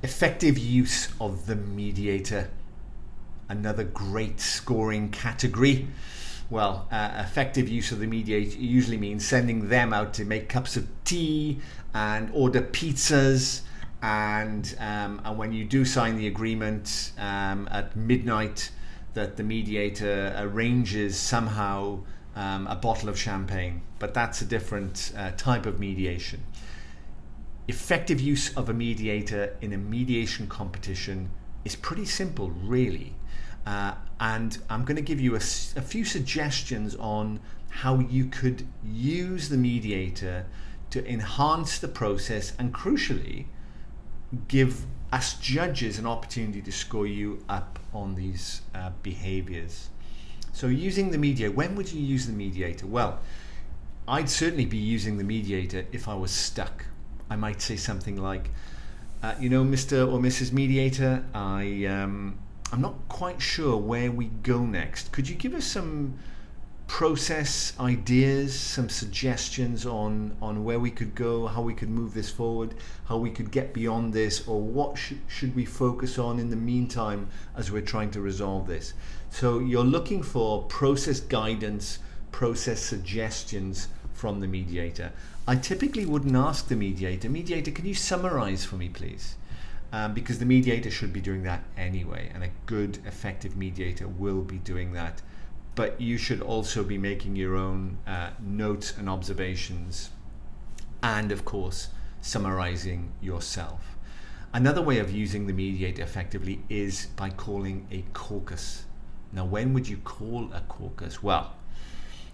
Effective use of the mediator. Another great scoring category. Well, effective use of the mediator usually means sending them out to make cups of tea and order pizzas. And when you do sign the agreement at midnight, that the mediator arranges somehow a bottle of champagne. But that's a different type of mediation. Effective use of a mediator in a mediation competition is pretty simple, really. And I'm going to give you a few suggestions on how you could use the mediator to enhance the process and, crucially, give us judges an opportunity to score you up on these behaviors. So using the mediator, when would you use the mediator? Well, I'd certainly be using the mediator if I was stuck. I might say something like, Mr. or Mrs. Mediator, I'm not quite sure where we go next. Could you give us some process ideas, some suggestions on where we could go, how we could move this forward, how we could get beyond this, or what should we focus on in the meantime as we're trying to resolve this? So you're looking for process guidance, process suggestions from the mediator. I typically wouldn't ask the mediator, can you summarize for me, please? Because the mediator should be doing that anyway, and a good, effective mediator will be doing that. But you should also be making your own notes and observations, and of course, summarizing yourself. Another way of using the mediator effectively is by calling a caucus. Now, when would you call a caucus? Well,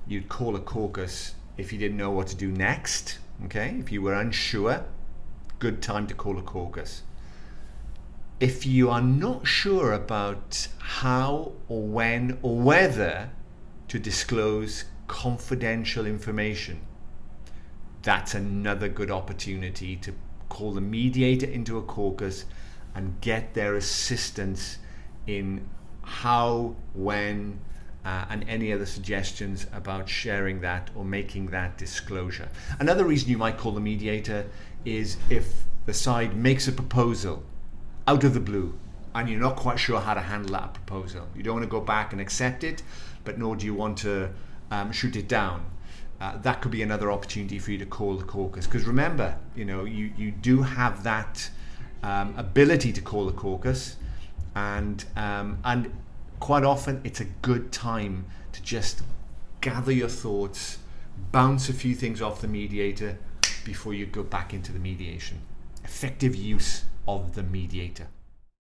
you'd call a caucus if you didn't know what to do next, okay? If you were unsure, good time to call a caucus. If you are not sure about how or when or whether to disclose confidential information, that's another good opportunity to call the mediator into a caucus and get their assistance in how, when, and any other suggestions about sharing that or making that disclosure. Another reason you might call the mediator is if the side makes a proposal out of the blue and you're not quite sure how to handle that proposal. You don't want to go back and accept it, but nor do you want to shoot it down. That could be another opportunity for you to call the caucus, because remember, you do have that ability to call the caucus, and quite often it's a good time to just gather your thoughts, bounce a few things off the mediator before you go back into the mediation. Effective use of the mediator.